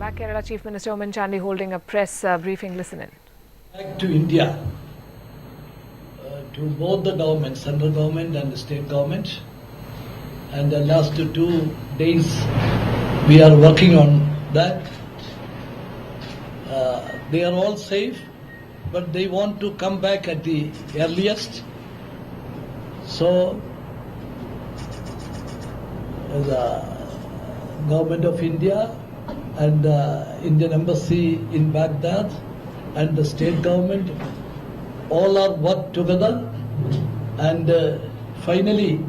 back. Kerala Chief Minister Oommen Chandy holding a press briefing. Listen in. Back to India, to both the governments, central government and the state government. And the last 2 days, we are working on that. They are all safe, but they want to come back at the earliest. So, the government of India and the Indian embassy in Baghdad and the state government all are worked together, and finally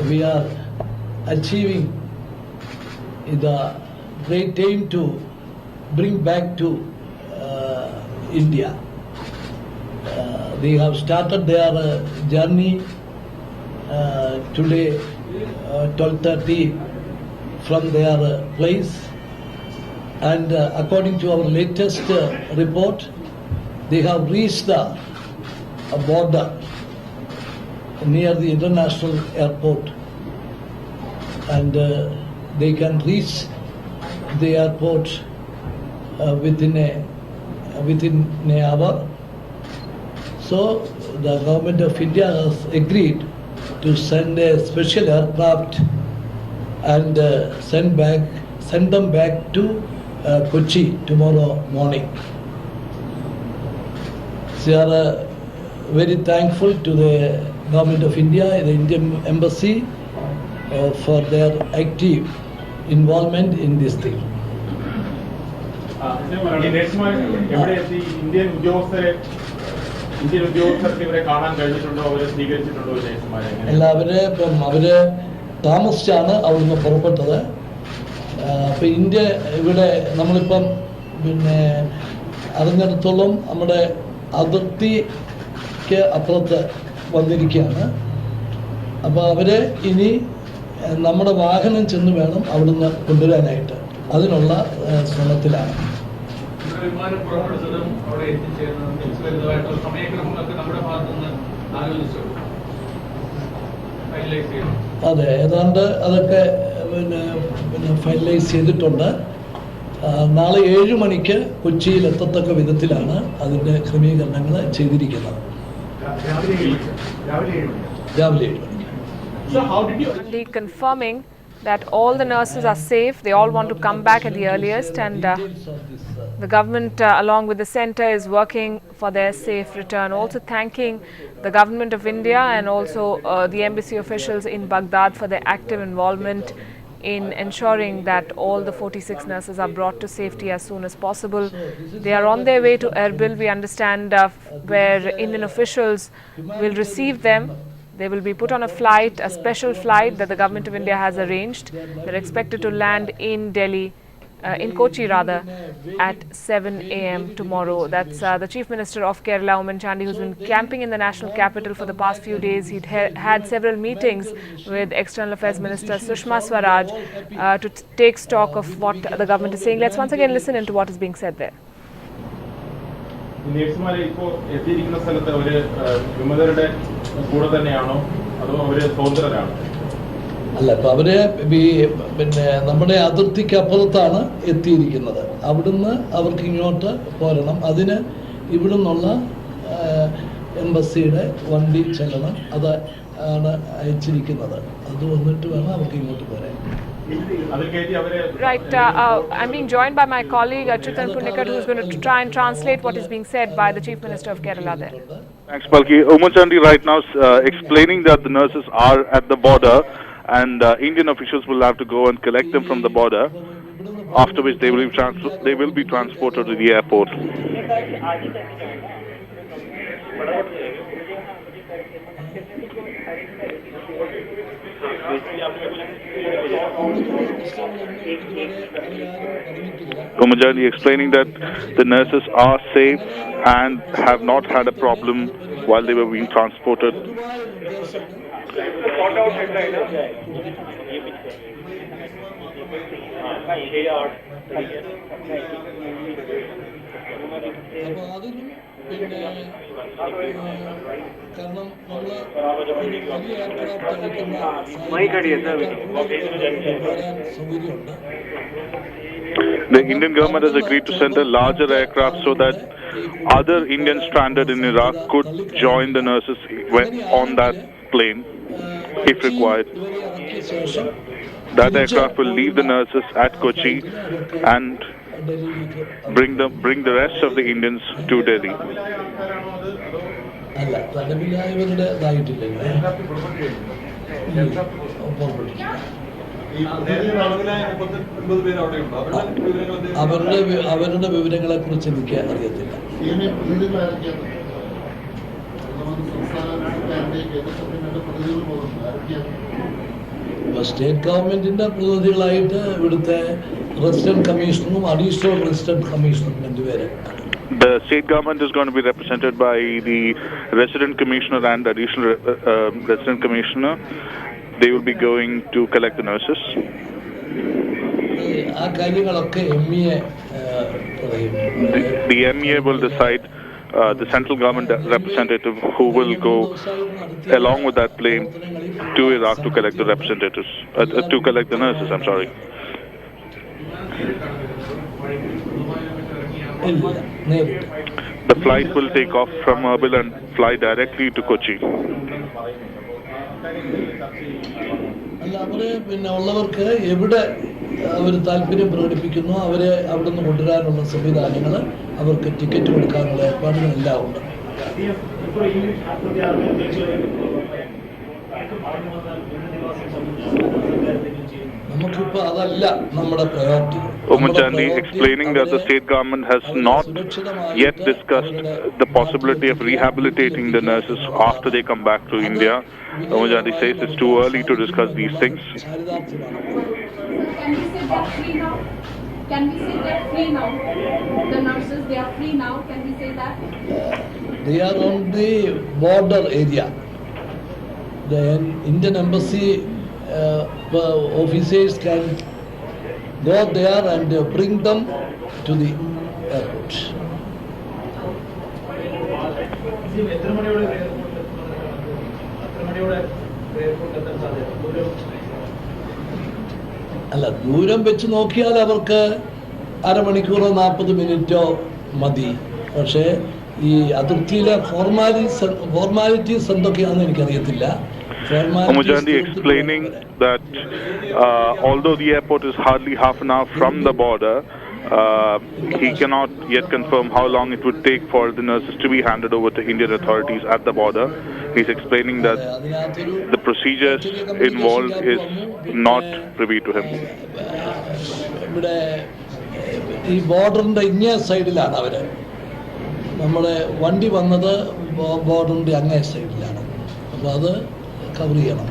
we are achieving the great aim to bring back to India. They have started their journey today 12:30 from their place, and according to our latest report, they have reached the border near the international airport, and they can reach the airport within an hour. So the government of India has agreed to send a special aircraft and send them back to Kochi tomorrow morning. We are very thankful to the government of India, the Indian embassy, for their active involvement in this thing. അവര് താമസിച്ചാണ് അവിടുന്ന് പുറപ്പെട്ടത്. അപ്പം India ഇവിടെ നമ്മളിപ്പം അറിഞ്ഞിടത്തോളം നമ്മുടെ അതിർത്തിക്ക് അപ്പുറത്ത് വന്നിരിക്കുകയാണ്. അപ്പോൾ അവരെ ഇനി നമ്മുടെ വാഹനം ചെന്ന് വേണം അവിടുന്ന് കൊണ്ടുവരാനായിട്ട്. അതിനുള്ള ശ്രമത്തിലാണ്. അതെ, ഏതാണ്ട് അതൊക്കെ ഫൈനലൈസ് ചെയ്തിട്ടുണ്ട്. നാളെ 7 മണിക്ക് കൊച്ചിയിൽ എത്തത്തക്ക വിധത്തിലാണ് അതിൻ്റെ ക്രമീകരണങ്ങൾ ചെയ്തിരിക്കുന്നത്. രാവിലെ 7 മണിക്ക്. Confirming that all the nurses are safe. They all want to come back at the earliest, and the government along with the centre is working for their safe return. Also thanking the government of India and also the embassy officials in Baghdad for their active involvement in ensuring that all the 46 nurses are brought to safety as soon as possible. They are on their way to Erbil, we understand, where Indian officials will receive them. They will be put on a flight, a special flight that the government of India has arranged. They're expected to land in Delhi, in Kochi rather, at 7 a.m. tomorrow. That's the Chief Minister of Kerala, Oommen Chandy, who's been camping in the national capital for the past few days. He'd had several meetings with External Affairs Minister Sushma Swaraj to take stock of what the government is saying. Let's once again listen into what is being said there. നേഴ്സുമാരെ ഇപ്പോൾ എത്തിയിരിക്കുന്ന സ്ഥലത്ത് അവര് വിമതരുടെ കൂടെ തന്നെയാണോ അതോ അവര് സ്വതന്ത്രരാണോ? അല്ല, ഇപ്പം അവര് നമ്മുടെ അതിർത്തിക്ക് അപ്പുറത്താണ് എത്തിയിരിക്കുന്നത്. അവിടുന്ന് അവർക്ക് ഇങ്ങോട്ട് പോരണം. അതിന് ഇവിടുന്നുള്ള എംബസിയുടെ വണ്ടി ചെല്ലണം. അത് ആണ് അയച്ചിരിക്കുന്നത്. അത് വന്നിട്ട് വേണം അവർക്ക് ഇങ്ങോട്ട് പോരാൻ. Right, I'm being joined by my colleague Chitan Punikar, who's going to try and translate what is being said by the Chief Minister of Kerala there. Thanks, Palki. Oommen Chandy right now explaining that the nurses are at the border and Indian officials will have to go and collect them from the border, after which they will be transported to the airport. Oommen Chandy explaining that the nurses are safe and have not had a problem while they were being transported. പിന്നെ കാരണം നമ്മൾ ഒരു വലിയ aircraft അയക്കുന്ന വരാൻ സൗകര്യമുണ്ട്. The Indian government has agreed to send a larger aircraft so that other Indians stranded in Iraq could join the nurses on that plane if required. That aircraft will leave the nurses at Kochi and bring the rest of the Indians to Delhi. അല്ല, തലമിലായവരുടേതായിട്ടില്ലല്ലോ. അവരുടെ വിവരങ്ങളെ കുറിച്ച് എനിക്ക് അറിയത്തില്ല. State ഗവൺമെന്റിന്റെ പ്രതിനിധികളായിട്ട് ഇവിടുത്തെ resident കമ്മീഷണറും additional resident കമ്മീഷണറും രണ്ടുപേരെ. The state government is going to be represented by the resident commissioner and additional resident commissioner. They will be going to collect the nurses. ആ കാര്യങ്ങളൊക്കെ MEA പറയും. The MEA will decide. The central government representative who will go along with that plane to Iraq to collect the representatives, to collect the nurses, I'm sorry. The flight will take off from Erbil and fly directly to Kochi. അല്ല, അവര് പിന്നെ ഉള്ളവർക്ക് എവിടെ അവർ താല്പര്യം പ്രകടിപ്പിക്കുന്നു അവരെ അവിടെ നിന്ന് കൊണ്ടുവരാനുള്ള സംവിധാനങ്ങൾ, അവർക്ക് ടിക്കറ്റ് കൊടുക്കാനുള്ള ഏർപ്പാടുകളെല്ലാം ഉണ്ട്. നമുക്കിപ്പോൾ അതല്ല നമ്മുടെ priority. Umang Chandi explaining that the state government has not yet discussed the possibility of rehabilitating the nurses after they come back to India. Umang Chandi says it's too early to discuss these things. Can we say they're free now? Can we say they're free now? The nurses, they are free now. Can we say that? They are on the border area. The Indian embassy officers can go there and bring them to the airport. അല്ല, ദൂരം വെച്ച് നോക്കിയാൽ അവർക്ക് അരമണിക്കൂറോ 40 മിനിറ്റോ മതി. പക്ഷേ ഈ അതിർത്തിയിലെ ഫോർമാലിറ്റീസ് എന്തൊക്കെയാണെന്ന് എനിക്കറിയത്തില്ല. Umang Chandi explaining that although the airport is hardly half an hour from the border, he cannot yet confirm how long it would take for the nurses to be handed over to Indian authorities at the border. He's explaining that the procedures involved is not privy to him. ഇവിടെ ഈ ബോർഡറിൻ്റെ ഇങ്ങേ സൈഡിലാണ് അവർ. നമ്മുടെ വണ്ടി വന്നത് ബോർഡറിൻ്റെ അങ്ങേ സൈഡിലാണ്. അപ്പോൾ അത് കവർ ചെയ്യണം.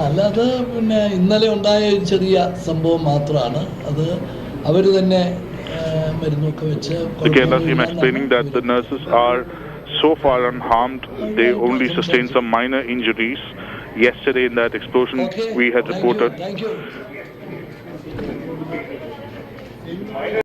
അല്ലാതെ പിന്നെ ഇന്നലെ ഉണ്ടായ ഒരു ചെറിയ സംഭവം മാത്രമാണ്. അത് അവർ തന്നെ മരുന്നൊക്കെ വെച്ച്. The Kerala team explaining that the nurses are so far unharmed. They only sustained some minor injuries. Yesterday in that explosion we had reported